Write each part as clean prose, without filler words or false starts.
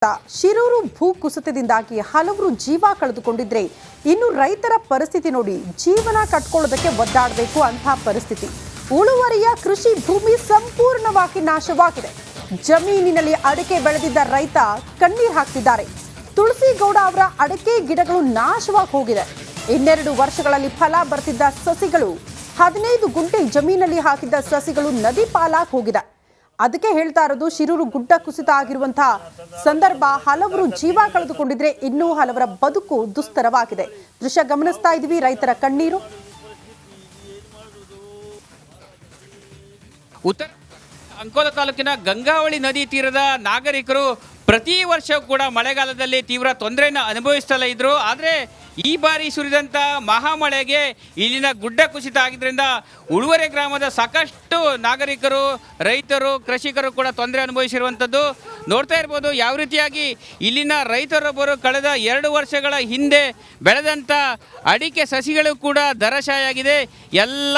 ಶಿರೂರು ಭೂಕುಸಿತದಿಂದಾಗಿ ಹಲವರು ಜೀವ ಕಳೆದುಕೊಂಡಿದ್ರೆ ಇನ್ನು ರೈತರ ಪರಿಸ್ಥಿತಿ ನೋಡಿ ಜೀವನ ಕಟ್ಕೊಳ್ಳೋದಕ್ಕೆ ಒದ್ದಾಡಬೇಕು ಅಂತ ಪರಿಸ್ಥಿತಿ. ಉಳುವರಿಯ ಕೃಷಿ ಭೂಮಿ ಸಂಪೂರ್ಣವಾಗಿ ನಾಶವಾಗಿದೆ. ಜಮೀನಿನಲ್ಲಿ ಅಡಿಕೆ ಬೆಳೆದಿದ್ದ ರೈತ ಕಣ್ಣೀರು ಹಾಕ್ತಿದ್ದಾರೆ. ತುಳಸಿಗೌಡ ಅವರ ಅಡಿಕೆ ಗಿಡಗಳು ನಾಶವಾಗಿ ಹೋಗಿದೆ. 12 ವರ್ಷಗಳಲ್ಲಿ ಫಲ ಬರ್ತಿದ್ದ ಸಸಿಗಳು 15 ಗುಂಟೆ ಜಮೀನಲ್ಲಿ ಹಾಕಿದ್ದ ಸಸಿಗಳು ನದಿ ಪಾಲಾಗಿ ಹೋಗಿದೆ. ಅದಕ್ಕೆ ಹೇಳ್ತಾ ಇರೋದು, ಶಿರೂರು ಗುಡ್ಡ ಕುಸಿತ ಆಗಿರುವಂತಹ ಸಂದರ್ಭ ಹಲವರು ಜೀವ ಕಳೆದುಕೊಂಡಿದ್ರೆ ಇನ್ನೂ ಹಲವರ ಬದುಕು ದುಸ್ತರವಾಗಿದೆ. ದೃಶ್ಯ ಗಮನಿಸ್ತಾ ಇದೀವಿ. ರೈತರ ಕಣ್ಣೀರು. ಉತ್ತರ ಅಂಕೋಲಾ ತಾಲೂಕಿನ ಗಂಗಾವಳಿ ನದಿ ತೀರದ ನಾಗರಿಕರು ಪ್ರತಿ ವರ್ಷ ಕೂಡ ಮಳೆಗಾಲದಲ್ಲಿ ತೀವ್ರ ತೊಂದರೆಯನ್ನು ಅನುಭವಿಸ್ತಲೇ ಇದ್ರು. ಆದರೆ ಈ ಬಾರಿ ಸುರಿದಂಥ ಮಹಾಮಳೆಗೆ ಇಲ್ಲಿನ ಗುಡ್ಡ ಕುಸಿತ ಆಗಿದ್ದರಿಂದ ಉಳುವರೆ ಗ್ರಾಮದ ಸಾಕಷ್ಟು ನಾಗರಿಕರು, ರೈತರು, ಕೃಷಿಕರು ಕೂಡ ತೊಂದರೆ ಅನುಭವಿಸಿರುವಂಥದ್ದು ನೋಡ್ತಾ ಇರ್ಬೋದು. ಯಾವ ರೀತಿಯಾಗಿ ಇಲ್ಲಿನ ರೈತರೊಬ್ಬರು ಕಳೆದ 2 ವರ್ಷಗಳ ಹಿಂದೆ ಬೆಳೆದಂಥ ಅಡಿಕೆ ಸಸಿಗಳು ಕೂಡ ಧರಾಶಾಯಾಗಿದೆ. ಎಲ್ಲ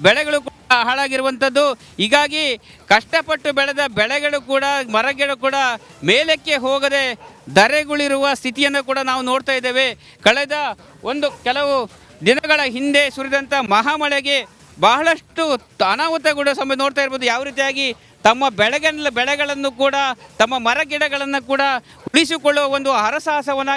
ಬೆಳೆಗಳು ಕೂಡ ಹಾಳಾಗಿರುವಂಥದ್ದು. ಹೀಗಾಗಿ ಕಷ್ಟಪಟ್ಟು ಬೆಳೆದ ಬೆಳೆಗಳು ಕೂಡ, ಮರಗಳು ಕೂಡ ಮೇಲಕ್ಕೆ ಹೋಗದೆ ಧರೆಗುಳಿರುವ ಸ್ಥಿತಿಯನ್ನು ಕೂಡ ನಾವು ನೋಡ್ತಾ ಇದ್ದೇವೆ. ಕಳೆದ ಕೆಲವು ದಿನಗಳ ಹಿಂದೆ ಸುರಿದಂಥ ಮಹಾಮಳೆಗೆ ಬಹಳಷ್ಟು ಅನಾಹುತಗಳು ನೋಡ್ತಾ ಇರ್ಬೋದು. ಯಾವ ರೀತಿಯಾಗಿ ತಮ್ಮ ಬೆಳೆಗಳನ್ನು ಕೂಡ, ತಮ್ಮ ಮರ ಗಿಡಗಳನ್ನು ಕೂಡ ಉಳಿಸಿಕೊಳ್ಳುವ ಒಂದು ಹರಸಾಹಸವನ್ನು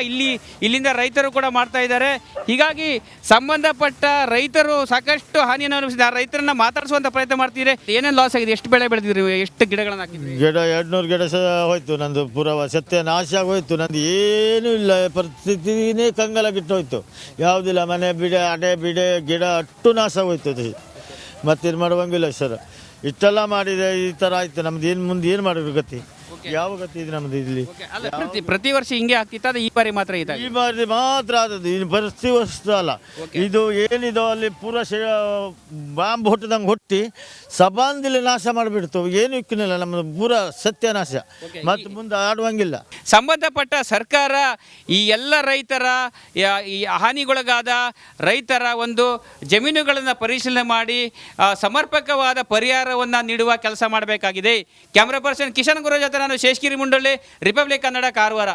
ಇಲ್ಲಿಂದ ರೈತರು ಕೂಡ ಮಾಡ್ತಾ ಇದ್ದಾರೆ. ಹೀಗಾಗಿ ಸಂಬಂಧಪಟ್ಟ ರೈತರು ಸಾಕಷ್ಟು ಹಾನಿಯನ್ನು ಅನುಭವಿಸಿದ್ದಾರೆ. ರೈತರನ್ನ ಮಾತಾಡಿಸುವಂಥ ಪ್ರಯತ್ನ ಮಾಡ್ತಿದ್ರೆ ಏನೇನು ಲಾಸ್ ಆಗಿದೆ, ಎಷ್ಟು ಬೆಳೆ ಬೆಳೆದಿದ್ರಿ, ಎಷ್ಟು ಗಿಡಗಳನ್ನು ಹಾಕಿದ್ರಿ? ಗಿಡ 200 ಗಿಡ ಹೋಯ್ತು. ನಂದು ಪೂರ ಸತ್ಯ ನಾಶ ಆಗೋಯ್ತು. ನಂದು ಏನೂ ಇಲ್ಲ, ಪರಿಸ್ಥಿತಿನೇ ಕಂಗಾಲಾಗಿಟ್ಟು ಹೋಯ್ತು. ಯಾವುದಿಲ್ಲ, ಮನೆ ಬಿಡೆ, ಅಡೆ ಬಿಡೆ, ಗಿಡ ಅಷ್ಟು ನಾಶ ಆಗೋಯ್ತು. ಮತ್ತೇನು ಮಾಡುವಂಗಿಲ್ಲ ಸರ್. ಇಷ್ಟೆಲ್ಲ ಮಾಡಿದೆ, ಈ ಥರ ಆಯ್ತು. ನಮ್ದು ಮುಂದೆ ಏನು ಮಾಡಿದ್ರು ಗತಿ? ಯಾವ ಗತಿ ಇದೆ ನಮ್ದು ಇಲ್ಲಿ? ಪ್ರತಿ ವರ್ಷ ಹಿಂಗೆ ಆಗ್ತಿತ್ತು, ಈ ಬಾರಿ ಮಾತ್ರ ಈ ಬಾರಿ ಮಾತ್ರ ಆದದ್ದು. ಇನ್ನು ಪ್ರತಿ ವರ್ಷ ಅಲ್ಲ. ಇದು ಏನಿದೋ ಅಲ್ಲಿ ಪೂರ ಬಾಂಬ್ ಹೊಟ್ಟದಂಗೆ ಹೊಟ್ಟಿ ಸಬಾಂದಿಲಿ ನಾಶ ಮಾಡಿಬಿಡ್ತು. ಏನು ಇಕ್ಕಿನಿಲ್ಲ, ನಮ್ಮದು ಪೂರ ಸತ್ಯನಾಶ. ಮತ್ತು ಮುಂದೆ ಆಡುವಂಗಿಲ್ಲ. ಸಂಬಂಧಪಟ್ಟ ಸರ್ಕಾರ ಈ ಎಲ್ಲ ರೈತರ, ಈ ಹಾನಿಗೊಳಗಾದ ರೈತರ ಒಂದು ಜಮೀನುಗಳನ್ನು ಪರಿಶೀಲನೆ ಮಾಡಿ ಸಮರ್ಪಕವಾದ ಪರಿಹಾರವನ್ನು ನೀಡುವ ಕೆಲಸ ಮಾಡಬೇಕಾಗಿದೆ. ಕ್ಯಾಮ್ರಾ ಪರ್ಸನ್ ಕಿಶನ್ ಗುರು ಜೊತೆ ನಾನು ಶೇಷಗಿರಿ ಮುಂಡಳ್ಳಿ, ರಿಪಬ್ಲಿಕ್ ಕನ್ನಡ, ಕಾರವಾರ.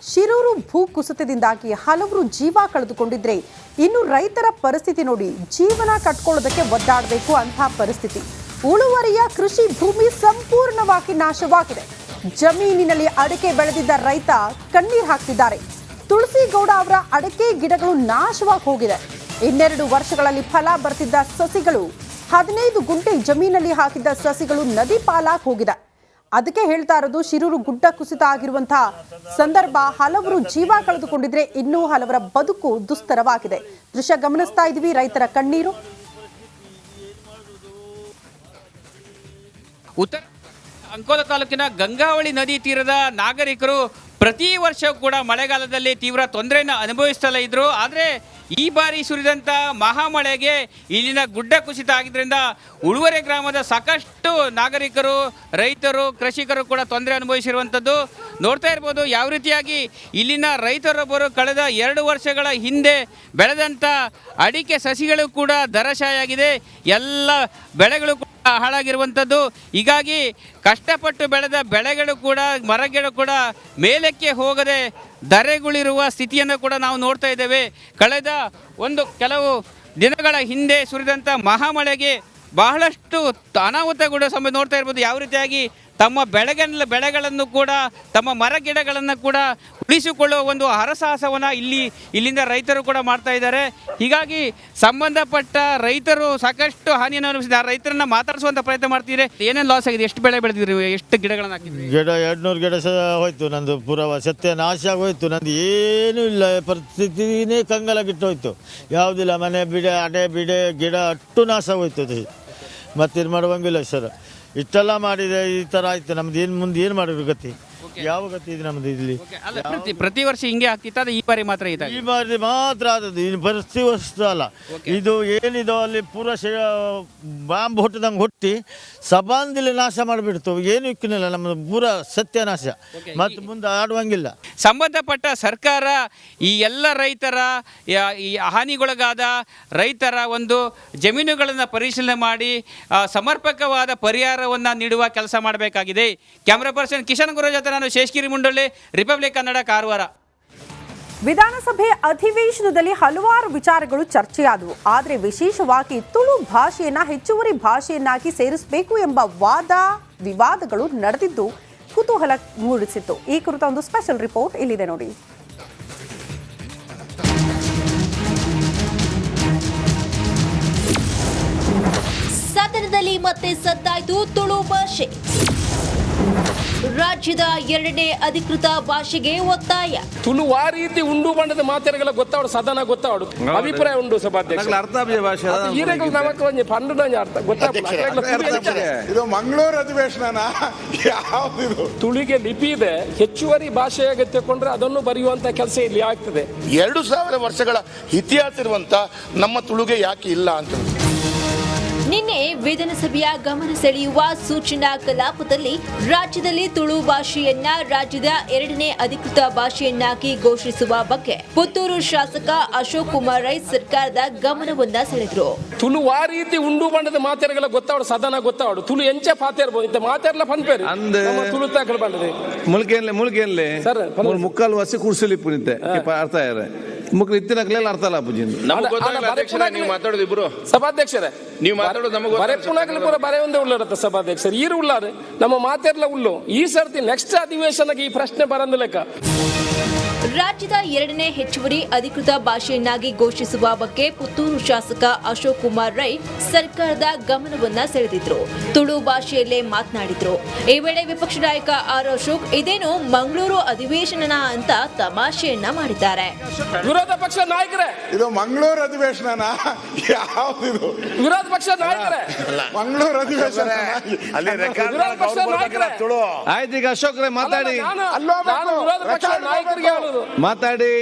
ಶಿರೂರು ಭೂಕುಸಿತದಿಂದಾಗಿ ಹಲವರು ಜೀವ ಕಳೆದುಕೊಂಡಿದ್ರೆ ಇನ್ನು ರೈತರ ಪರಿಸ್ಥಿತಿ ನೋಡಿ ಜೀವನ ಕಟ್ಕೊಳ್ಳೋದಕ್ಕೆ ಒದ್ದಾಡಬೇಕು ಅಂತ ಪರಿಸ್ಥಿತಿ. ಉಳುವರಿಯ ಕೃಷಿ ಭೂಮಿ ಸಂಪೂರ್ಣವಾಗಿ ನಾಶವಾಗಿದೆ. ಜಮೀನಿನಲ್ಲಿ ಅಡಿಕೆ ಬೆಳೆದಿದ್ದ ರೈತ ಕಣ್ಣೀರು ಹಾಕ್ತಿದ್ದಾರೆ. ತುಳಸಿಗೌಡ ಅವರ ಅಡಿಕೆ ಗಿಡಗಳು ನಾಶವಾಗಿ ಹೋಗಿದೆ. 12 ವರ್ಷಗಳಲ್ಲಿ ಫಲ ಬರ್ತಿದ್ದ ಸಸಿಗಳು 15 ಗುಂಟೆ ಜಮೀನಲ್ಲಿ ಹಾಕಿದ್ದ ಸಸಿಗಳು ನದಿ ಪಾಲಾಗಿ ಹೋಗಿದೆ. ಅದಕ್ಕೆ ಹೇಳ್ತಾ ಇರೋದು, ಶಿರೂರು ಗುಡ್ಡ ಕುಸಿತ ಆಗಿರುವಂತಹ ಸಂದರ್ಭ ಹಲವರು ಜೀವ ಕಳೆದುಕೊಂಡಿದ್ರೆ ಇನ್ನೂ ಹಲವರ ಬದುಕು ದುಸ್ತರವಾಗಿದೆ. ದೃಶ್ಯ ಗಮನಿಸ್ತಾ ಇದೀವಿ. ರೈತರ ಕಣ್ಣೀರು. ಉತ್ತರ ಅಂಕೋಲಾ ತಾಲೂಕಿನ ಗಂಗಾವಳಿ ನದಿ ತೀರದ ನಾಗರಿಕರು ಪ್ರತಿ ವರ್ಷ ಕೂಡ ಮಳೆಗಾಲದಲ್ಲಿ ತೀವ್ರ ತೊಂದರೆಯನ್ನು ಅನುಭವಿಸ್ತಲೇ ಇದ್ರು. ಆದರೆ ಈ ಬಾರಿ ಸುರಿದಂಥ ಮಹಾಮಳೆಗೆ ಇಲ್ಲಿನ ಗುಡ್ಡ ಕುಸಿತ ಆಗಿದ್ದರಿಂದ ಉಳುವರೆ ಗ್ರಾಮದ ಸಾಕಷ್ಟು ನಾಗರಿಕರು, ರೈತರು, ಕೃಷಿಕರು ಕೂಡ ತೊಂದರೆ ಅನುಭವಿಸಿರುವಂಥದ್ದು ನೋಡ್ತಾ ಇರ್ಬೋದು. ಯಾವ ರೀತಿಯಾಗಿ ಇಲ್ಲಿನ ರೈತರೊಬ್ಬರು ಕಳೆದ 2 ವರ್ಷಗಳ ಹಿಂದೆ ಬೆಳೆದಂಥ ಅಡಿಕೆ ಸಸಿಗಳು ಕೂಡ ಧರಾಶಾಯಾಗಿದೆ. ಎಲ್ಲ ಬೆಳೆಗಳು ಕೂಡ ಹಾಳಾಗಿರುವಂಥದ್ದು. ಹೀಗಾಗಿ ಕಷ್ಟಪಟ್ಟು ಬೆಳೆದ ಬೆಳೆಗಳು ಕೂಡ, ಮರಗಳು ಕೂಡ ಮೇಲಕ್ಕೆ ಹೋಗದೆ ಧರೆಗುಳಿರುವ ಸ್ಥಿತಿಯನ್ನು ಕೂಡ ನಾವು ನೋಡ್ತಾ ಇದ್ದೇವೆ. ಕಳೆದ ಕೆಲವು ದಿನಗಳ ಹಿಂದೆ ಸುರಿದಂಥ ಮಹಾಮಳೆಗೆ ಬಹಳಷ್ಟು ಅನಾಹುತಗಳು ನೋಡ್ತಾ ಇರ್ಬೋದು. ಯಾವ ರೀತಿಯಾಗಿ ತಮ್ಮ ಬೆಳೆಗಳನ್ನು ಕೂಡ, ತಮ್ಮ ಮರ ಗಿಡಗಳನ್ನು ಕೂಡ ಉಳಿಸಿಕೊಳ್ಳುವ ಒಂದು ಹರಸಾಹಸವನ್ನು ಇಲ್ಲಿಂದ ರೈತರು ಕೂಡ ಮಾಡ್ತಾ ಇದ್ದಾರೆ. ಹೀಗಾಗಿ ಸಂಬಂಧಪಟ್ಟ ರೈತರು ಸಾಕಷ್ಟು ಹಾನಿಯನ್ನು ಅನುಭವಿಸಿದ್ದಾರೆ. ರೈತರನ್ನ ಮಾತಾಡಿಸುವಂಥ ಪ್ರಯತ್ನ ಮಾಡ್ತಿದ್ರೆ ಏನೇನು ಲಾಸ್ ಆಗಿದೆ, ಎಷ್ಟು ಬೆಳೆ ಬೆಳೆದಿದ್ರಿ, ಎಷ್ಟು ಗಿಡಗಳನ್ನು ಹಾಕಿದ್ರಿ? ಗಿಡ 200 ಗಿಡ ಹೋಯ್ತು. ನಂದು ಪೂರ ಸತ್ಯ ನಾಶ ಆಗೋಯ್ತು. ನಂದು ಏನೂ ಇಲ್ಲ, ಪರಿಸ್ಥಿತಿನೇ ಕಂಗಾಲಾಗಿಟ್ಟು ಹೋಯ್ತು. ಯಾವುದಿಲ್ಲ, ಮನೆ ಬಿಡೆ, ಅಡೆ ಬಿಡೆ, ಗಿಡ ಅಷ್ಟು ನಾಶ ಆಗೋಯ್ತು. ಮತ್ತೇನು ಮಾಡುವಂಗಿಲ್ಲ ಸರ್. ಇಷ್ಟೆಲ್ಲ ಮಾಡಿದೆ, ಈ ಥರ ಆಯ್ತು. ನಮ್ದು ಮುಂದೆ ಏನು ಮಾಡಿದ್ರು ಗತಿ? ಯಾವ ಗತಿ ಇದೆ ನಮ್ದು ಇಲ್ಲಿ? ಪ್ರತಿ ವರ್ಷ ಹಿಂಗೆ ಆಗ್ತಿತ್ತು, ಈ ಬಾರಿ ಮಾತ್ರ ಈ ಬಾರಿ ಮಾತ್ರ ಆದದ್ದು. ಇನ್ನು ಪ್ರತಿ ವರ್ಷ ಅಲ್ಲ. ಇದು ಏನಿದೋ ಅಲ್ಲಿ ಪೂರ ಬಾಂಬ್ ಹೊಟ್ಟದಂಗೆ ಹೊಟ್ಟಿ ಸಬಾಂದಿಲಿ ನಾಶ ಮಾಡಿಬಿಡ್ತು. ಏನು ಇಕ್ಕಿನಿಲ್ಲ, ನಮ್ಮದು ಪೂರ ಸತ್ಯನಾಶ. ಮತ್ತು ಮುಂದೆ ಆಡುವಂಗಿಲ್ಲ. ಸಂಬಂಧಪಟ್ಟ ಸರ್ಕಾರ ಈ ಎಲ್ಲ ರೈತರ, ಈ ಹಾನಿಗೊಳಗಾದ ರೈತರ ಒಂದು ಜಮೀನುಗಳನ್ನು ಪರಿಶೀಲನೆ ಮಾಡಿ ಸಮರ್ಪಕವಾದ ಪರಿಹಾರವನ್ನು ನೀಡುವ ಕೆಲಸ ಮಾಡಬೇಕಾಗಿದೆ. ಕ್ಯಾಮ್ರಾ ಪರ್ಸನ್ ಕಿಶನ್ ಗುರು ಜೊತೆ ನಾನು ನಾನು ಶೇಷಗಿರಿ ಮುಂಡೊಳ್ಳಿ, ರಿಪಬ್ಲಿಕ್ ಕನ್ನಡ, ಕಾರವಾರ. ವಿಧಾನಸಭೆ ಅಧಿವೇಶನದಲ್ಲಿ ಹಲವಾರು ವಿಚಾರಗಳು ಚರ್ಚೆಯಾದವು. ಆದರೆ ವಿಶೇಷವಾಗಿ ತುಳು ಭಾಷೆಯನ್ನ ಹೆಚ್ಚುವರಿ ಭಾಷೆಯನ್ನಾಗಿ ಸೇರಿಸಬೇಕು ಎಂಬ ವಾದ ವಿವಾದಗಳು ನಡೆದಿದ್ದು ಕುತೂಹಲ ಮೂಡಿಸಿತ್ತು. ಈ ಕುರಿತ ಒಂದು ಸ್ಪೆಷಲ್ ರಿಪೋರ್ಟ್ ಇಲ್ಲಿದೆ ನೋಡಿ. ಸದನದಲ್ಲಿ ಮತ್ತೆ ಸದ್ದಾಯ್ತು ತುಳು ಭಾಷೆ. ರಾಜ್ಯದ 2ನೇ ಅಧಿಕೃತ ಭಾಷೆಗೆ ಒತ್ತಾಯ. ತುಳು ಆ ರೀತಿ ಉಂಡು ಬಣ್ಣದ ಮಾತೆರೆಗಳ ಗೊತ್ತಾವಡು ಸದನ ಗೊತ್ತಾವಡು ಅಭಿಪ್ರಾಯ ಉಂಡು ಸಭಾಧ್ಯಕ್ಷ ಇದು ಮಂಗಳೂರು ಅಧಿವೇಶನ ಯಾವ್ದು ತುಳಿಗೆ ಲಿಪಿ ಇದೆ, ಹೆಚ್ಚುವರಿ ಭಾಷೆಯಾಗಿ ತಗೊಂಡ್ರೆ ಅದನ್ನು ಬರೆಯುವಂತ ಕೆಲಸ ಇಲ್ಲಿ ಆಗ್ತದೆ. 2000 ವರ್ಷಗಳ ಇತಿಹಾಸ ಇರುವಂತ ನಮ್ಮ ತುಳುಗೆ ಯಾಕೆ ಇಲ್ಲ ಅಂತ ನಿನ್ನೆ ವಿಧಾನಸಭೆಯ ಗಮನ ಸೆಳೆಯುವ ಸೂಚನಾ ಕಲಾಪದಲ್ಲಿ ರಾಜ್ಯದಲ್ಲಿ ತುಳು ಭಾಷೆಯನ್ನ ರಾಜ್ಯದ 2ನೇ ಅಧಿಕೃತ ಭಾಷೆಯನ್ನಾಗಿ ಘೋಷಿಸುವ ಬಗ್ಗೆ ಪುತ್ತೂರು ಶಾಸಕ ಅಶೋಕ್ ಕುಮಾರ್ ರೈ ಸರ್ಕಾರದ ಗಮನವನ್ನ ಸೆಳೆದ್ರು. ತುಳು ಆ ರೀತಿ ಉಂಡು ಬಣ್ಣದ ಮಾತೆರೆಗಳ ಗೊತ್ತಾವಡು ಸದನ ಗೊತ್ತಾವಡು ತುಳು ಎಂಚ ಪಾತೆರ್ಬೋದು ಇಂತ ಮಾತೆರ್ಲ ಪನ್ಪೇರು ನಮ್ಮ ತುಳು ತಾಕಲು ಬಂಡದೆ ಮುಲ್ಕೇನ್ಲೆ ಸರ್ ಮುಕ್ಕಾಲು ವರ್ಷ ಕುರ್ಸಲಿ ಪುನಿತೆ ಅರ್ಥ ಮುಕ್ಳು ಇತ್ತಿನ ಅರ್ಥ ಅಲ್ಲ ಪೂಜಿಂದ ನೀವು ಮಾತಾಡೋದು ಇಬ್ರು ಸಭಾಧ್ಯಕ್ಷರೇ ನೀವು ಮಾತಾಡೋದು ಬರೆ ಪುನಗಲು ಪೂರ ಬರೆ ಒಂದೇ ಉಳ್ಳಾರತ್ತ ಸಭಾಧ್ಯಕ್ಷರು ಈರು ಉಳ್ಳಾರು ನಮ್ಮ ಮಾತೆರ್ಲ ಉಳ್ಳು ಈ ಸರ್ತಿ ನೆಕ್ಸ್ಟ್ ಅಧಿವೇಶನಕ್ಕೆ ಈ ಪ್ರಶ್ನೆ ಬರಂದ ಲೆಕ್ಕ. ರಾಜ್ಯದ 2ನೇ ಹೆಚ್ಚುವರಿ ಅಧಿಕೃತ ಭಾಷೆಯನ್ನಾಗಿ ಘೋಷಿಸುವ ಬಗ್ಗೆ ಪುತ್ತೂರು ಶಾಸಕ ಅಶೋಕ್ ಕುಮಾರ್ ರೈ ಸರ್ಕಾರದ ಗಮನವನ್ನ ಸೆಳೆದಿದ್ರು. ತುಳು ಭಾಷೆಯಲ್ಲೇ ಮಾತನಾಡಿದ್ರು. ಈ ವೇಳೆ ವಿಪಕ್ಷ ನಾಯಕ ಆರ್ ಅಶೋಕ್ ಇದೇನು ಮಂಗಳೂರು ಅಧಿವೇಶನ ಅಂತ ತಮಾಷೆಯನ್ನ ಮಾಡಿದ್ದಾರೆ. ವಿರೋಧ ಪಕ್ಷ ನಾಯಕರೇ ಇದು ಮಂಗಳೂರು ಅಧಿವೇಶನ ಯಾವ್ದು ವಿರೋಧ ಪಕ್ಷ ನಾಯಕರೇ ಮಂಗಳೂರು ಅಧಿವೇಶನ ವಿರೋಧ ಪಕ್ಷ ನಾಯಕರೇ ಆಯ್ತು ಈಗ ಅಶೋಕ್ ರೈ ಮಾತಾಡಿ ನಾನು ವಿರೋಧ ಪಕ್ಷ ನಾಯಕರಿಗೆ ಹೇಳುದು ಮಾತಾಡಿ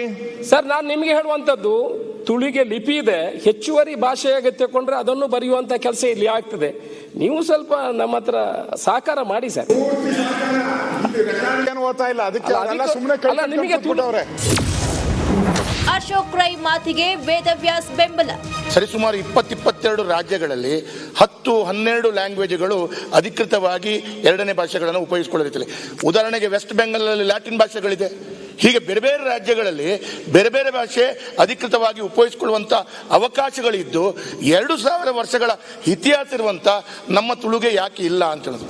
ಸರ್. ನಾನು ನಿಮಗೆ ಹೇಳುವಂತದ್ದು ತುಳಿಗೆ ಲಿಪಿ ಇದೆ, ಹೆಚ್ಚುವರಿ ಭಾಷೆಯಾಗಿ ತಗೊಂಡ್ರೆ ಅದನ್ನು ಬರೆಯುವಂತ ಕೆಲಸ ಇಲ್ಲಿ ಆಗ್ತದೆ. ನೀವು ಸ್ವಲ್ಪ ನಮ್ಮ ಹತ್ರ ಸಹಕಾರ ಮಾಡಿ ಸರ್. ಓದ್ತಾ ಇಲ್ಲ ಅದಕ್ಕೆ ಸುಮ್ಮನೆ ನಿಮಗೆ ಅಶೋಕ್ ರೈ ಮಾತಿಗೆ ವೇದವ್ಯಾಸ್ ಬೆಂಬಲ. ಸರಿಸುಮಾರು 20-22 ರಾಜ್ಯಗಳಲ್ಲಿ 10-12 ಲ್ಯಾಂಗ್ವೇಜ್ಗಳು ಅಧಿಕೃತವಾಗಿ 2ನೇ ಭಾಷೆಗಳನ್ನು ಉಪಯೋಗಿಸಿಕೊಳ್ಳುತ್ತಿದೆ. ಉದಾಹರಣೆಗೆ ವೆಸ್ಟ್ ಬೆಂಗಾಲಲ್ಲಿ ಲ್ಯಾಟಿನ್ ಭಾಷೆಗಳಿದೆ. ಹೀಗೆ ಬೇರೆ ಬೇರೆ ರಾಜ್ಯಗಳಲ್ಲಿ ಬೇರೆ ಬೇರೆ ಭಾಷೆ ಅಧಿಕೃತವಾಗಿ ಉಪಯೋಗಿಸಿಕೊಳ್ಳುವಂತ ಅವಕಾಶಗಳಿದ್ದು 2000 ವರ್ಷಗಳ ಇತಿಹಾಸ ಇರುವಂತ ನಮ್ಮ ತುಳುಗೆ ಯಾಕೆ ಇಲ್ಲ ಅಂತ ಹೇಳೋದು.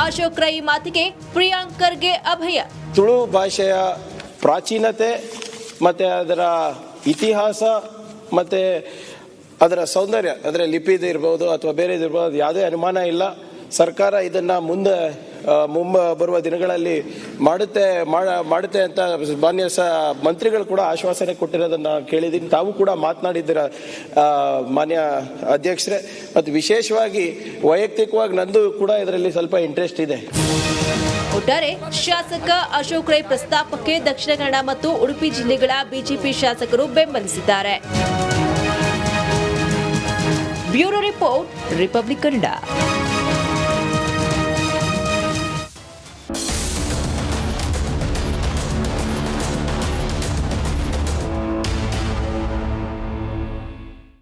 ಅಶೋಕ್ ರೈ ಮಾತಿಗೆ ಪ್ರಿಯಾಂಕರ್ಗೆ ಅಭಯ. ತುಳು ಭಾಷೆಯ ಪ್ರಾಚೀನತೆ ಮತ್ತು ಅದರ ಇತಿಹಾಸ ಮತ್ತು ಅದರ ಸೌಂದರ್ಯ, ಅದರ ಲಿಪಿದು ಇರ್ಬೋದು ಅಥವಾ ಬೇರೆದಿರ್ಬೋದು, ಯಾವುದೇ ಅನುಮಾನ ಇಲ್ಲ. ಸರ್ಕಾರ ಇದನ್ನು ಮುಂದೆ ಬರುವ ದಿನಗಳಲ್ಲಿ ಮಾಡುತ್ತೆ ಅಂತ ಮಾನ್ಯ ಮಂತ್ರಿಗಳು ಕೂಡ ಆಶ್ವಾಸನೆ ಕೊಟ್ಟಿರೋದನ್ನು ಕೇಳಿದ್ದೀನಿ. ತಾವು ಕೂಡ ಮಾತನಾಡಿದ್ದೀರ ಮಾನ್ಯ ಅಧ್ಯಕ್ಷರೇ. ಮತ್ತು ವಿಶೇಷವಾಗಿ ವೈಯಕ್ತಿಕವಾಗಿ ನಂದು ಕೂಡ ಇದರಲ್ಲಿ ಸ್ವಲ್ಪ ಇಂಟ್ರೆಸ್ಟ್ ಇದೆ. ಒಟ್ಟಾರೆ ಶಾಸಕ ಅಶೋಕ್ ರೈ ಪ್ರಸ್ತಾಪಕ್ಕೆ ದಕ್ಷಿಣ ಕನ್ನಡ ಮತ್ತು ಉಡುಪಿ ಜಿಲ್ಲೆಗಳ ಬಿಜೆಪಿ ಶಾಸಕರು ಬೆಂಬಲಿಸಿದ್ದಾರೆ. Bureau report, republic Kannada.